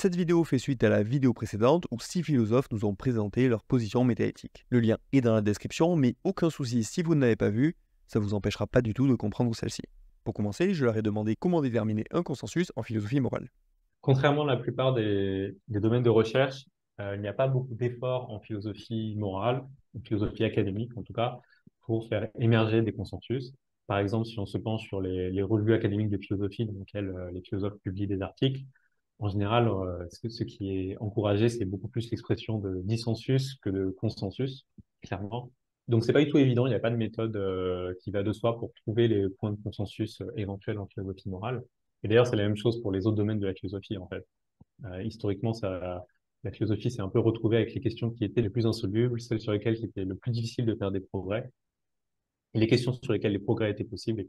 Cette vidéo fait suite à la vidéo précédente où 6 philosophes nous ont présenté leur position métaéthique. Le lien est dans la description, mais aucun souci si vous ne l'avez pas vu, ça vous empêchera pas du tout de comprendre celle-ci. Pour commencer, je leur ai demandé comment déterminer un consensus en philosophie morale. Contrairement à la plupart des domaines de recherche, il n'y a pas beaucoup d'efforts en philosophie morale, en philosophie académique en tout cas, pour faire émerger des consensus. Par exemple, si on se penche sur les revues académiques de philosophie dans lesquelles les philosophes publient des articles, en général, ce qui est encouragé, c'est beaucoup plus l'expression de dissensus que de consensus, clairement. Donc, c'est pas du tout évident, il n'y a pas de méthode qui va de soi pour trouver les points de consensus éventuels en philosophie morale. Et d'ailleurs, c'est la même chose pour les autres domaines de la philosophie, en fait. Historiquement, la philosophie s'est un peu retrouvée avec les questions qui étaient les plus insolubles, celles sur lesquelles il était le plus difficile de faire des progrès. Et les questions sur lesquelles les progrès étaient possibles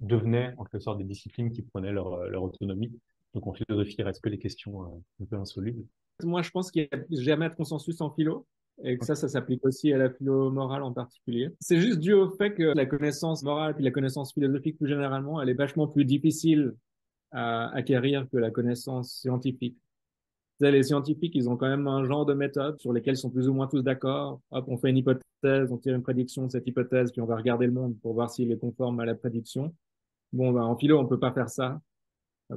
devenaient en quelque sorte des disciplines qui prenaient leur autonomie. Donc en philosophie, il reste que les questions un peu insolubles. Moi, je pense qu'il n'y a jamais de consensus en philo et que ça s'applique aussi à la philo morale en particulier. C'est juste dû au fait que la connaissance morale puis la connaissance philosophique plus généralement, elle est vachement plus difficile à acquérir que la connaissance scientifique. Tu sais, les scientifiques, ils ont quand même un genre de méthode sur lesquelles ils sont plus ou moins tous d'accord. Hop, on fait une hypothèse, on tire une prédiction de cette hypothèse, puis on va regarder le monde pour voir s'il est conforme à la prédiction. Bon, ben, en philo, on peut pas faire ça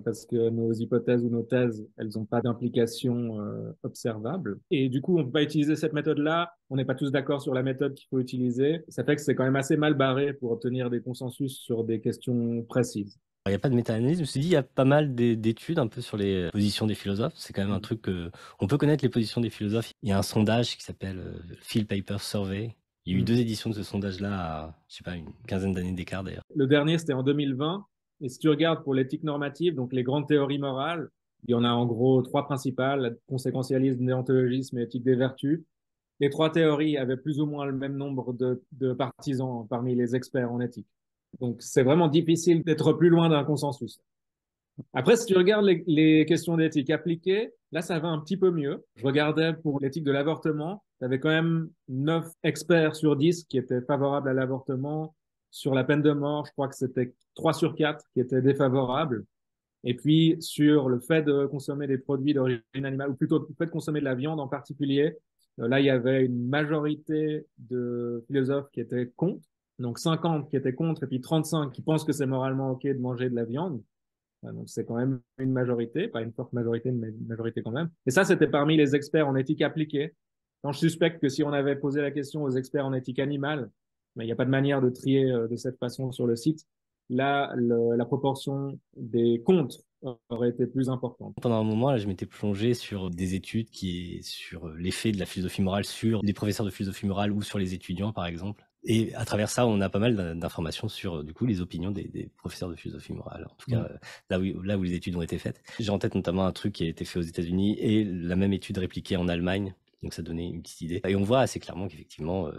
parce que nos hypothèses ou nos thèses, elles n'ont pas d'implication observable. Et du coup, on peut pas utiliser cette méthode-là. On n'est pas tous d'accord sur la méthode qu'il faut utiliser. Ça fait que c'est quand même assez mal barré pour obtenir des consensus sur des questions précises. Il n'y a pas de méta-analyse, je me suis dit, il y a pas mal d'études un peu sur les positions des philosophes. C'est quand même un truc que, on peut connaître les positions des philosophes. Il y a un sondage qui s'appelle Phil Piper Survey. Il y a eu 2 éditions de ce sondage-là à, je sais pas, une quinzaine d'années d'écart d'ailleurs. Le dernier, c'était en 2020. Et si tu regardes pour l'éthique normative, donc les grandes théories morales, il y en a en gros 3 principales, conséquentialisme, déontologisme et éthique des vertus. Les 3 théories avaient plus ou moins le même nombre de partisans parmi les experts en éthique. Donc, c'est vraiment difficile d'être plus loin d'un consensus. Après, si tu regardes les questions d'éthique appliquées, là, ça va un petit peu mieux. Je regardais pour l'éthique de l'avortement, tu avais quand même 9 experts sur 10 qui étaient favorables à l'avortement. Sur la peine de mort, je crois que c'était 3 sur 4 qui étaient défavorables. Et puis, sur le fait de consommer des produits d'origine animale, ou plutôt le fait de consommer de la viande en particulier, là, il y avait une majorité de philosophes qui étaient contre. Donc, 50 qui étaient contre et puis 35 qui pensent que c'est moralement OK de manger de la viande. Donc, c'est quand même une majorité, pas une forte majorité, mais une majorité quand même. Et ça, c'était parmi les experts en éthique appliquée. Quand je suspecte que si on avait posé la question aux experts en éthique animale, mais il n'y a pas de manière de trier de cette façon sur le site, là, la proportion des contre aurait été plus importante. Pendant un moment, là, je m'étais plongé sur des études sur l'effet de la philosophie morale sur des professeurs de philosophie morale ou sur les étudiants, par exemple. Et à travers ça, on a pas mal d'informations sur, du coup, les opinions des professeurs de philosophie morale. En tout cas, là où les études ont été faites. J'ai en tête notamment un truc qui a été fait aux États-Unis et la même étude répliquée en Allemagne. Donc ça donnait une petite idée. Et on voit assez clairement qu'effectivement,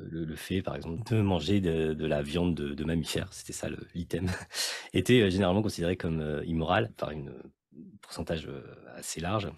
le fait, par exemple, de manger de la viande de mammifères, c'était ça l'item, était généralement considéré comme immoral par une pourcentage assez large.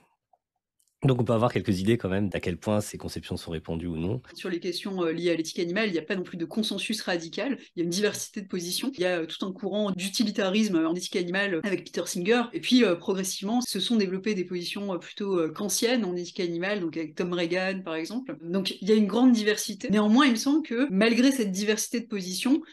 Donc on peut avoir quelques idées quand même d'à quel point ces conceptions sont répandues ou non. Sur les questions liées à l'éthique animale, il n'y a pas non plus de consensus radical, il y a une diversité de positions, il y a tout un courant d'utilitarisme en éthique animale avec Peter Singer, et puis progressivement se sont développées des positions plutôt kantiennes en éthique animale, donc avec Tom Regan par exemple. Donc il y a une grande diversité. Néanmoins, il me semble que malgré cette diversité de positions,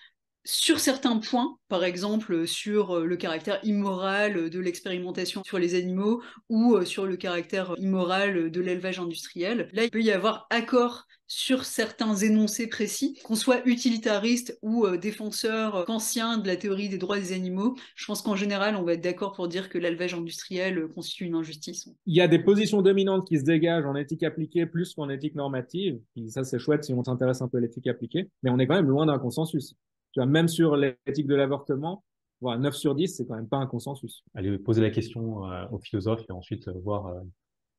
sur certains points, par exemple sur le caractère immoral de l'expérimentation sur les animaux ou sur le caractère immoral de l'élevage industriel, là il peut y avoir accord sur certains énoncés précis, qu'on soit utilitariste ou défenseur kantien de la théorie des droits des animaux. Je pense qu'en général on va être d'accord pour dire que l'élevage industriel constitue une injustice. Il y a des positions dominantes qui se dégagent en éthique appliquée plus qu'en éthique normative, et ça c'est chouette si on s'intéresse un peu à l'éthique appliquée, mais on est quand même loin d'un consensus. Tu vois, même sur l'éthique de l'avortement, voilà, 9 sur 10, c'est quand même pas un consensus. Aller poser la question aux philosophes et ensuite voir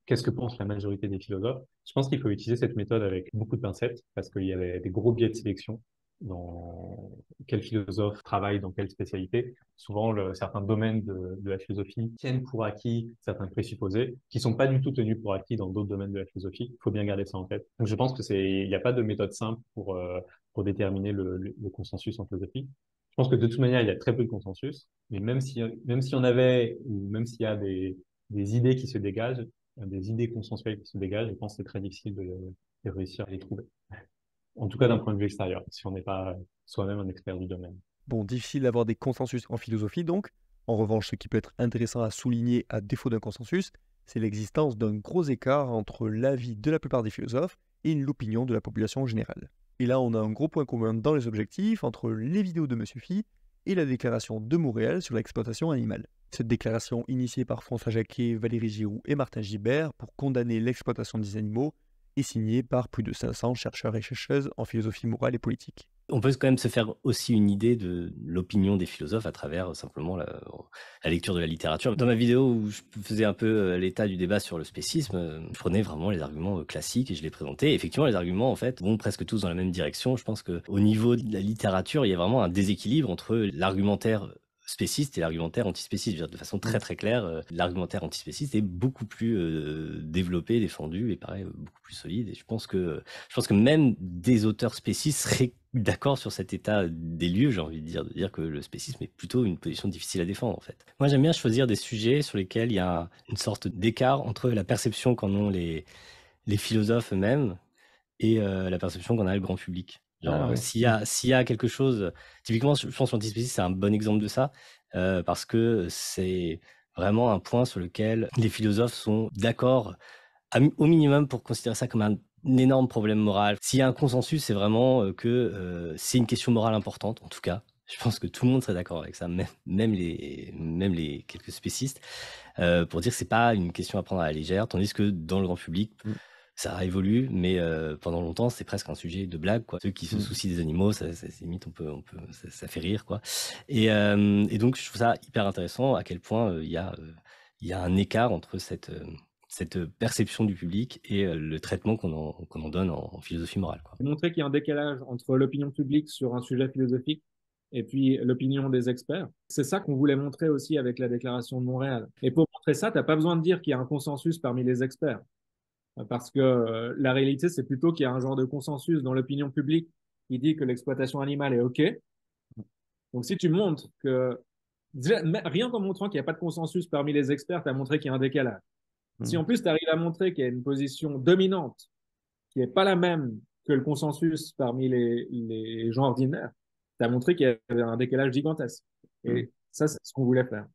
qu'est-ce que pense la majorité des philosophes. Je pense qu'il faut utiliser cette méthode avec beaucoup de pincettes parce qu'il y avait des gros biais de sélection dans quel philosophe travaille dans quelle spécialité. Souvent, certains domaines de la philosophie tiennent pour acquis certains présupposés qui sont pas du tout tenus pour acquis dans d'autres domaines de la philosophie. Il faut bien garder ça en tête. Donc, je pense que il n'y a pas de méthode simple pour déterminer le consensus en philosophie. Je pense que de toute manière, il y a très peu de consensus, mais même si on avait, ou même s'il y a des idées qui se dégagent, des idées consensuelles qui se dégagent. Je pense que c'est très difficile de réussir à les trouver. En tout cas, d'un point de vue extérieur, si on n'est pas soi-même un expert du domaine. Bon, difficile d'avoir des consensus en philosophie donc. En revanche, ce qui peut être intéressant à souligner à défaut d'un consensus, c'est l'existence d'un gros écart entre l'avis de la plupart des philosophes et l'opinion de la population en général. Et là, on a un gros point commun dans les objectifs entre les vidéos de Monsieur Phi et la déclaration de Montréal sur l'exploitation animale. Cette déclaration initiée par François Jacquet, Valéry Giroux et Martin Gibert pour condamner l'exploitation des animaux est signée par plus de 500 chercheurs et chercheuses en philosophie morale et politique. On peut quand même se faire aussi une idée de l'opinion des philosophes à travers simplement la lecture de la littérature. Dans ma vidéo où je faisais un peu l'état du débat sur le spécisme, je prenais vraiment les arguments classiques et je les présentais. Et effectivement, les arguments en fait vont presque tous dans la même direction. Je pense qu'au niveau de la littérature, il y a vraiment un déséquilibre entre l'argumentaire spéciste et l'argumentaire antispéciste. De façon très très claire, l'argumentaire antispéciste est beaucoup plus développé, défendu et pareil beaucoup plus solide. Et je pense que même des auteurs spécistes seraient d'accord sur cet état des lieux, j'ai envie de dire que le spécisme est plutôt une position difficile à défendre en fait. Moi j'aime bien choisir des sujets sur lesquels il y a une sorte d'écart entre la perception qu'en ont les philosophes eux-mêmes et la perception qu'en a le grand public. Genre, ouais. s'il y a quelque chose, typiquement, je pense que l'antispécisme, c'est un bon exemple de ça, parce que c'est vraiment un point sur lequel les philosophes sont d'accord, au minimum, pour considérer ça comme un énorme problème moral. S'il y a un consensus, c'est vraiment que c'est une question morale importante, en tout cas. Je pense que tout le monde serait d'accord avec ça, même les quelques spécistes, pour dire que c'est pas une question à prendre à la légère, tandis que dans le grand public, ça évolue, mais pendant longtemps, c'est presque un sujet de blague, quoi. Ceux qui se soucient des animaux, ça limite, ça fait rire, quoi. Et donc, je trouve ça hyper intéressant à quel point il y a un écart entre cette perception du public et le traitement qu'on en donne en philosophie morale, quoi. Montrer qu'il y a un décalage entre l'opinion publique sur un sujet philosophique et puis l'opinion des experts. C'est ça qu'on voulait montrer aussi avec la Déclaration de Montréal. Et pour montrer ça, tu n'as pas besoin de dire qu'il y a un consensus parmi les experts. Parce que la réalité, c'est plutôt qu'il y a un genre de consensus dans l'opinion publique qui dit que l'exploitation animale est OK. Donc, si tu montres que, déjà, rien qu'en montrant qu'il n'y a pas de consensus parmi les experts, tu as montré qu'il y a un décalage. Si en plus tu arrives à montrer qu'il y a une position dominante qui n'est pas la même que le consensus parmi les gens ordinaires, tu as montré qu'il y avait un décalage gigantesque. Et ça, c'est ce qu'on voulait faire.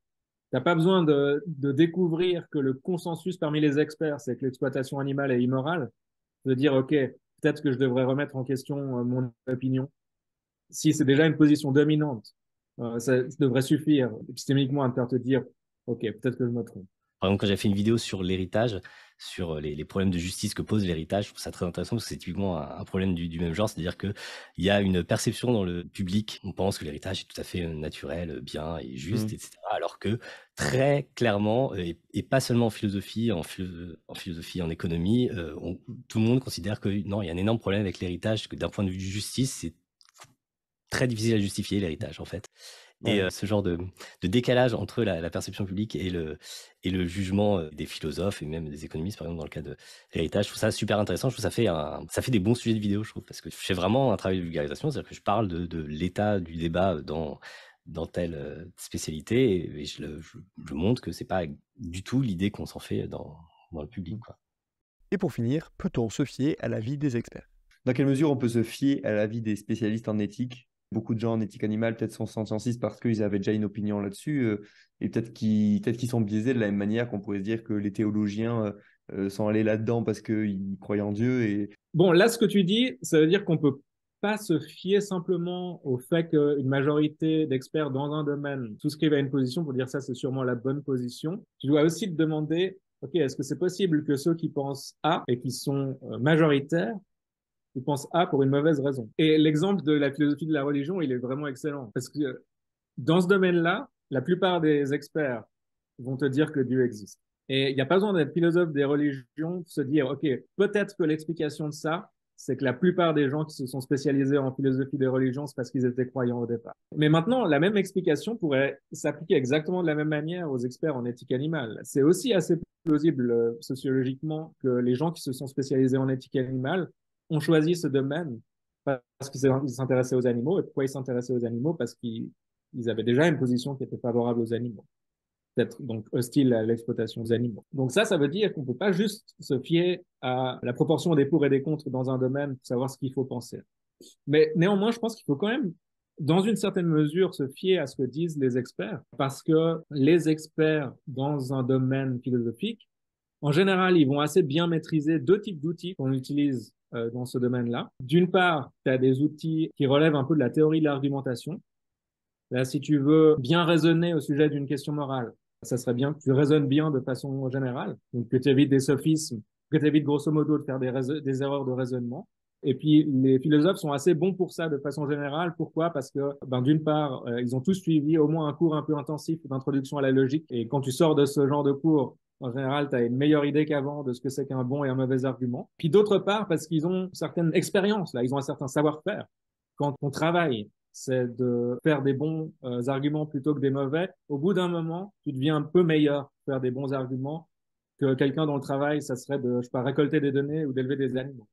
Tu n'as pas besoin de découvrir que le consensus parmi les experts, c'est que l'exploitation animale est immorale, de dire, OK, peut-être que je devrais remettre en question mon opinion. Si c'est déjà une position dominante, ça devrait suffire épistémiquement à te dire, OK, peut-être que je me trompe. Par exemple, quand j'ai fait une vidéo sur l'héritage, sur les problèmes de justice que pose l'héritage, je trouve ça très intéressant parce que c'est typiquement un problème du même genre, c'est-à-dire qu'il y a une perception dans le public, on pense que l'héritage est tout à fait naturel, bien et juste, etc. Alors que très clairement, et pas seulement en philosophie, en philosophie, en économie, tout le monde considère que non, il y a un énorme problème avec l'héritage, que d'un point de vue de justice, c'est très difficile à justifier l'héritage en fait. Et ce genre de décalage entre la perception publique et le jugement des philosophes et même des économistes, par exemple, dans le cas de l'héritage, je trouve ça super intéressant. Je trouve que ça fait des bons sujets de vidéo, je trouve, parce que je fais vraiment un travail de vulgarisation, c'est-à-dire que je parle de l'état du débat dans telle spécialité et je montre que c'est pas du tout l'idée qu'on s'en fait dans le public, quoi. Et pour finir, peut-on se fier à l'avis des experts? Dans quelle mesure on peut se fier à l'avis des spécialistes en éthique? Beaucoup de gens en éthique animale peut-être sont scientistes parce qu'ils avaient déjà une opinion là-dessus et peut-être qu'ils sont biaisés de la même manière qu'on pourrait se dire que les théologiens sont allés là-dedans parce qu'ils croyaient en Dieu. Et... Bon, là, ce que tu dis, ça veut dire qu'on peut pas se fier simplement au fait qu'une majorité d'experts dans un domaine souscrivent à une position pour dire ça, c'est sûrement la bonne position. Tu dois aussi te demander, OK, est-ce que c'est possible que ceux qui pensent A et qui sont majoritaires, ils pensent A pour une mauvaise raison? Et l'exemple de la philosophie de la religion, il est vraiment excellent. Parce que dans ce domaine-là, la plupart des experts vont te dire que Dieu existe. Et il n'y a pas besoin d'être philosophe des religions pour se dire, OK, peut-être que l'explication de ça, c'est que la plupart des gens qui se sont spécialisés en philosophie des religions, c'est parce qu'ils étaient croyants au départ. Mais maintenant, la même explication pourrait s'appliquer exactement de la même manière aux experts en éthique animale. C'est aussi assez plausible sociologiquement que les gens qui se sont spécialisés en éthique animale ont choisi ce domaine parce qu'ils s'intéressaient aux animaux. Et pourquoi ils s'intéressaient aux animaux? Parce qu'ils avaient déjà une position qui était favorable aux animaux. peut-être donc hostile à l'exploitation des animaux. Donc ça veut dire qu'on ne peut pas juste se fier à la proportion des pour et des contre dans un domaine pour savoir ce qu'il faut penser. Mais néanmoins, je pense qu'il faut quand même, dans une certaine mesure, se fier à ce que disent les experts, parce que les experts dans un domaine philosophique, en général, ils vont assez bien maîtriser deux types d'outils qu'on utilise dans ce domaine-là. D'une part, tu as des outils qui relèvent un peu de la théorie de l'argumentation. Là, si tu veux bien raisonner au sujet d'une question morale, ça serait bien que tu raisonnes bien de façon générale, donc que tu évites des sophismes, que tu évites grosso modo de faire des erreurs de raisonnement. Et puis, les philosophes sont assez bons pour ça de façon générale. Pourquoi? Parce que, d'une part, ils ont tous suivi au moins un cours un peu intensif d'introduction à la logique. Et quand tu sors de ce genre de cours, en général, tu as une meilleure idée qu'avant de ce que c'est qu'un bon et un mauvais argument. Puis d'autre part, parce qu'ils ont une certaine expérience, là, ils ont un certain savoir-faire. Quand on travaille, c'est de faire des bons arguments plutôt que des mauvais. Au bout d'un moment, tu deviens un peu meilleur pour faire des bons arguments que quelqu'un dont le travail, ça serait de, je sais pas, récolter des données ou d'élever des animaux.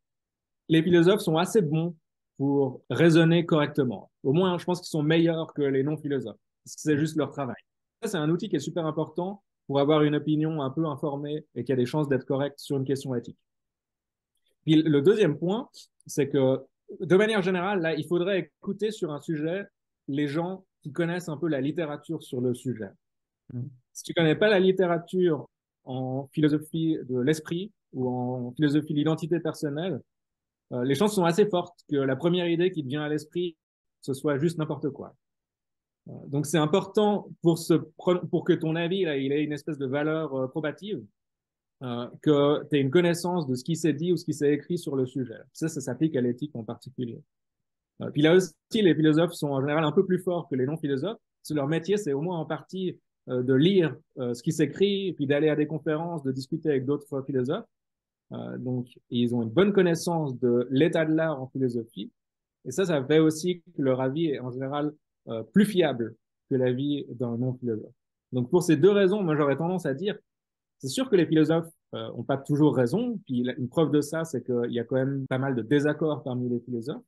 Les philosophes sont assez bons pour raisonner correctement. Au moins, je pense qu'ils sont meilleurs que les non-philosophes, parce que c'est juste leur travail. Ça, c'est un outil qui est super important pour avoir une opinion un peu informée et qui a des chances d'être correcte sur une question éthique. Puis le deuxième point, c'est que de manière générale, là, il faudrait écouter sur un sujet les gens qui connaissent un peu la littérature sur le sujet. Si tu connais pas la littérature en philosophie de l'esprit ou en philosophie de l'identité personnelle, les chances sont assez fortes que la première idée qui te vient à l'esprit, ce soit juste n'importe quoi. Donc c'est important pour que ton avis là, il ait une espèce de valeur probative, que tu aies une connaissance de ce qui s'est dit ou ce qui s'est écrit sur le sujet. Ça s'applique à l'éthique en particulier. Puis là aussi, les philosophes sont en général un peu plus forts que les non-philosophes. Leur métier, c'est au moins en partie de lire ce qui s'écrit, puis d'aller à des conférences, de discuter avec d'autres philosophes. Donc, ils ont une bonne connaissance de l'état de l'art en philosophie. Et ça fait aussi que leur avis est en général plus fiable que l'avis d'un non-philosophe. Donc, pour ces deux raisons, moi, j'aurais tendance à dire, c'est sûr que les philosophes ont pas toujours raison. Puis une preuve de ça, c'est qu'il y a quand même pas mal de désaccords parmi les philosophes.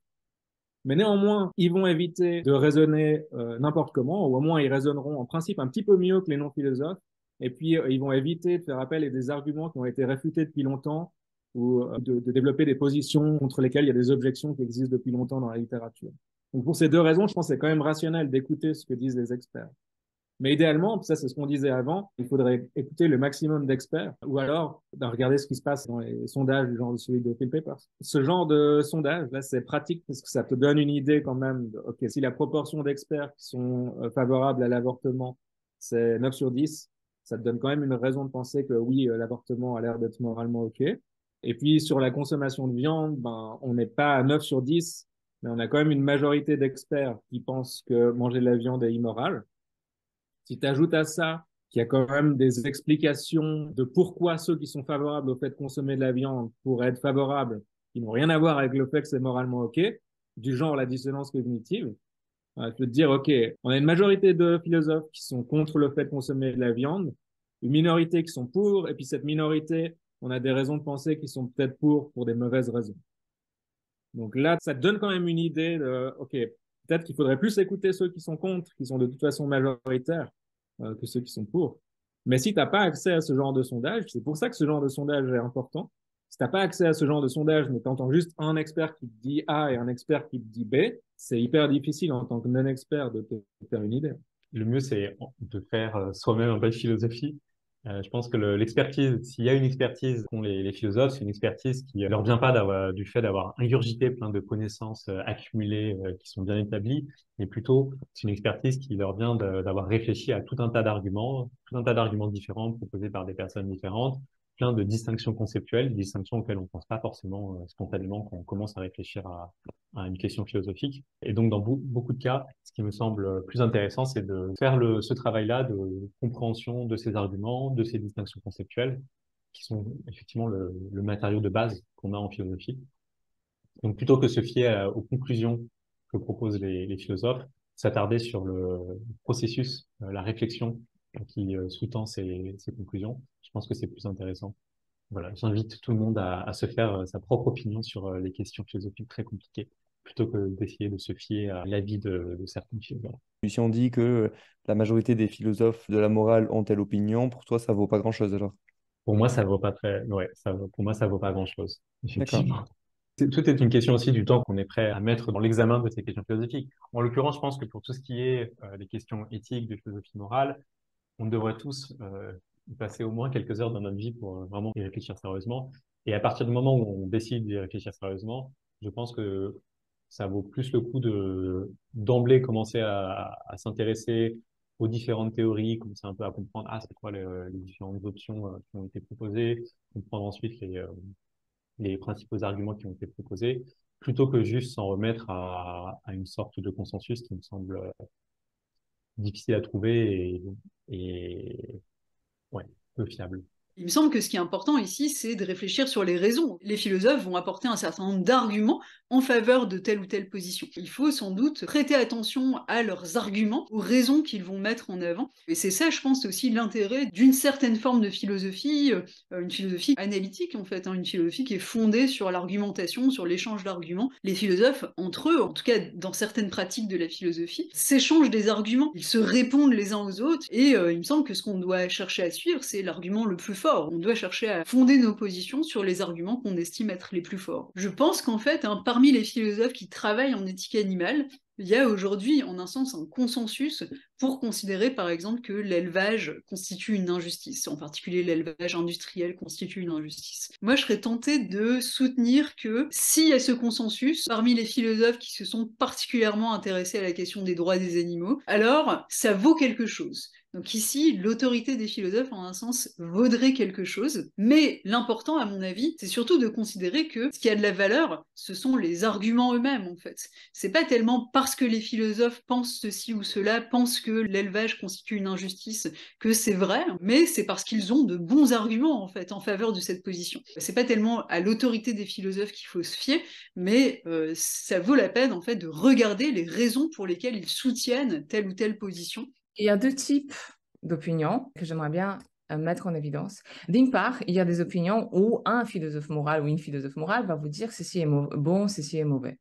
Mais néanmoins, ils vont éviter de raisonner n'importe comment, ou au moins ils raisonneront en principe un petit peu mieux que les non-philosophes. Et puis, ils vont éviter de faire appel à des arguments qui ont été réfutés depuis longtemps, ou de développer des positions contre lesquelles il y a des objections qui existent depuis longtemps dans la littérature. Donc, pour ces deux raisons, je pense que c'est quand même rationnel d'écouter ce que disent les experts. Mais idéalement, ça c'est ce qu'on disait avant, il faudrait écouter le maximum d'experts ou alors regarder ce qui se passe dans les sondages du genre de celui de Phil Papers. Ce genre de sondage, là, c'est pratique parce que ça te donne une idée quand même de, OK, si la proportion d'experts qui sont favorables à l'avortement, c'est 9 sur 10, ça te donne quand même une raison de penser que oui, l'avortement a l'air d'être moralement OK. Et puis sur la consommation de viande, ben, on n'est pas à 9 sur 10, mais on a quand même une majorité d'experts qui pensent que manger de la viande est immoral. Si tu ajoutes à ça qu'il y a quand même des explications de pourquoi ceux qui sont favorables au fait de consommer de la viande pourraient être favorables, qui n'ont rien à voir avec le fait que c'est moralement OK, du genre la dissonance cognitive, je peux te dire, OK, on a une majorité de philosophes qui sont contre le fait de consommer de la viande, une minorité qui sont pour, et puis cette minorité, on a des raisons de penser qui sont peut-être pour des mauvaises raisons. Donc là, ça te donne quand même une idée de, OK, peut-être qu'il faudrait plus écouter ceux qui sont contre, qui sont de toute façon majoritaires, que ceux qui sont pour. Mais si tu n'as pas accès à ce genre de sondage, c'est pour ça que ce genre de sondage est important. Si tu n'as pas accès à ce genre de sondage, mais tu entends juste un expert qui te dit A et un expert qui te dit B, c'est hyper difficile en tant que non-expert de te faire une idée. Le mieux, c'est de faire soi-même un peu de philosophie. Je pense que l'expertise, s'il y a une expertise qu'ont les philosophes, c'est une expertise qui leur vient pas du fait d'avoir ingurgité plein de connaissances accumulées qui sont bien établies, mais plutôt c'est une expertise qui leur vient d'avoir réfléchi à tout un tas d'arguments différents proposés par des personnes différentes, plein de distinctions conceptuelles, des distinctions auxquelles on ne pense pas forcément spontanément quand on commence à réfléchir à une question philosophique. Et donc, dans beaucoup de cas, ce qui me semble plus intéressant, c'est de faire ce travail-là de compréhension de ces arguments, de ces distinctions conceptuelles, qui sont effectivement le matériau de base qu'on a en philosophie. Donc, plutôt que se fier aux conclusions que proposent les philosophes, s'attarder sur le processus, la réflexion qui sous-tend ces conclusions, je pense que c'est plus intéressant. Voilà, j'invite tout le monde à se faire sa propre opinion sur les questions philosophiques très compliquées. plutôt que d'essayer de se fier à l'avis de certains philosophes. Si on dit que la majorité des philosophes de la morale ont telle opinion, pour toi, ça vaut pas grand-chose alors. Pour moi, ça vaut pas très, ouais, pour moi, ça vaut pas grand-chose, D'accord. effectivement. Tout est une question aussi du temps qu'on est prêt à mettre dans l'examen de ces questions philosophiques. En l'occurrence, je pense que pour tout ce qui est des questions éthiques, de philosophie morale, on devrait tous y passer au moins quelques heures dans notre vie pour vraiment y réfléchir sérieusement. Et à partir du moment où on décide d'y réfléchir sérieusement, je pense que ça vaut plus le coup de d'emblée commencer à s'intéresser aux différentes théories, commencer un peu à comprendre c'est quoi les différentes options qui ont été proposées, comprendre ensuite les principaux arguments qui ont été proposés, plutôt que juste s'en remettre à une sorte de consensus qui me semble difficile à trouver et ouais, peu fiable. Il me semble que ce qui est important ici, c'est de réfléchir sur les raisons. Les philosophes vont apporter un certain nombre d'arguments en faveur de telle ou telle position. Il faut sans doute prêter attention à leurs arguments, aux raisons qu'ils vont mettre en avant. Et c'est ça, je pense, aussi l'intérêt d'une certaine forme de philosophie, une philosophie analytique en fait, une philosophie qui est fondée sur l'argumentation, sur l'échange d'arguments. Les philosophes, entre eux, en tout cas dans certaines pratiques de la philosophie, s'échangent des arguments. Ils se répondent les uns aux autres et il me semble que ce qu'on doit chercher à suivre, c'est l'argument le plus fort. On doit chercher à fonder nos positions sur les arguments qu'on estime être les plus forts. Je pense qu'en fait, parmi les philosophes qui travaillent en éthique animale, il y a aujourd'hui, en un sens, un consensus pour considérer, par exemple, que l'élevage constitue une injustice, en particulier l'élevage industriel constitue une injustice. Moi, je serais tentée de soutenir que s'il y a ce consensus, parmi les philosophes qui se sont particulièrement intéressés à la question des droits des animaux, alors ça vaut quelque chose. Donc ici, l'autorité des philosophes, en un sens, vaudrait quelque chose. Mais l'important, à mon avis, c'est surtout de considérer que ce qui a de la valeur, ce sont les arguments eux-mêmes, en fait. C'est pas tellement parce que les philosophes pensent ceci ou cela, pensent que l'élevage constitue une injustice, que c'est vrai, mais c'est parce qu'ils ont de bons arguments, en fait, en faveur de cette position. C'est pas tellement à l'autorité des philosophes qu'il faut se fier, mais ça vaut la peine, en fait, de regarder les raisons pour lesquelles ils soutiennent telle ou telle position. Il y a deux types d'opinions que j'aimerais bien mettre en évidence. D'une part, il y a des opinions où un philosophe moral ou une philosophe morale va vous dire ceci est bon, ceci est mauvais.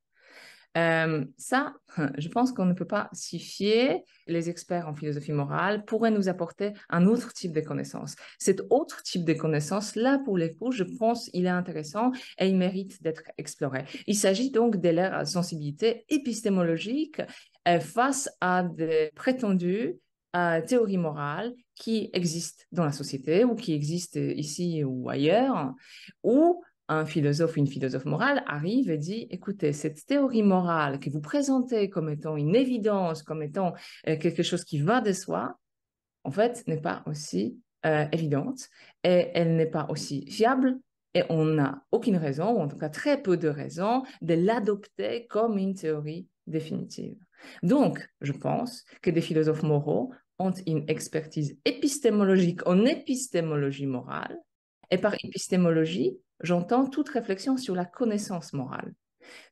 Ça, je pense qu'on ne peut pas s'y fier. Les experts en philosophie morale pourraient nous apporter un autre type de connaissances. Cet autre type de connaissances, là, pour les coups, je pense qu'il est intéressant et il mérite d'être exploré. Il s'agit donc de leur sensibilité épistémologique face à des prétendues théories morales qui existent dans la société ou qui existent ici ou ailleurs, où un philosophe ou une philosophe morale arrive et dit, écoutez, cette théorie morale que vous présentez comme étant une évidence, comme étant quelque chose qui va de soi, en fait, n'est pas aussi évidente et elle n'est pas aussi fiable et on n'a aucune raison, ou en tout cas très peu de raisons, de l'adopter comme une théorie définitive. Donc, je pense que des philosophes moraux ont une expertise épistémologique en épistémologie morale. Et par épistémologie, j'entends toute réflexion sur la connaissance morale,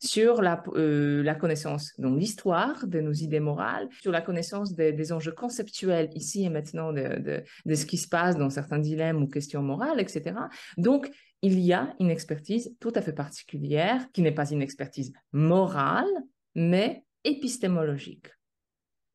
sur la connaissance dans l'histoire de nos idées morales, sur la connaissance des enjeux conceptuels ici et maintenant de ce qui se passe dans certains dilemmes ou questions morales, etc. Donc, il y a une expertise tout à fait particulière qui n'est pas une expertise morale, mais épistémologique.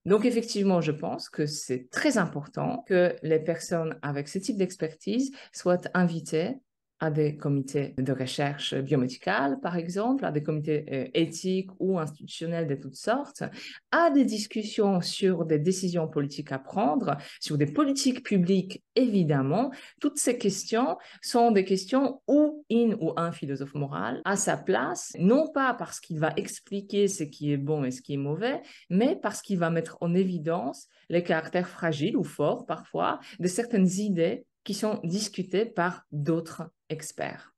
Donc, effectivement, je pense que c'est très important que les personnes avec ce type d'expertise soient invitées à des comités de recherche biomédicale, par exemple, à des comités éthiques ou institutionnels de toutes sortes, à des discussions sur des décisions politiques à prendre, sur des politiques publiques, évidemment. Toutes ces questions sont des questions où une ou un philosophe moral a sa place, non pas parce qu'il va expliquer ce qui est bon et ce qui est mauvais, mais parce qu'il va mettre en évidence les caractères fragiles ou forts, parfois, de certaines idées qui sont discutées par d'autres experts.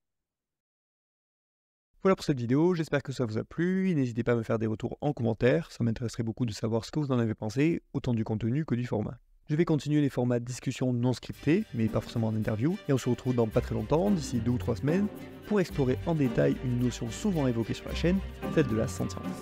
Voilà pour cette vidéo, j'espère que ça vous a plu. N'hésitez pas à me faire des retours en commentaire, ça m'intéresserait beaucoup de savoir ce que vous en avez pensé, autant du contenu que du format. Je vais continuer les formats de discussion non scriptés, mais pas forcément en interview, et on se retrouve dans pas très longtemps, d'ici 2 ou 3 semaines, pour explorer en détail une notion souvent évoquée sur la chaîne, celle de la sentience.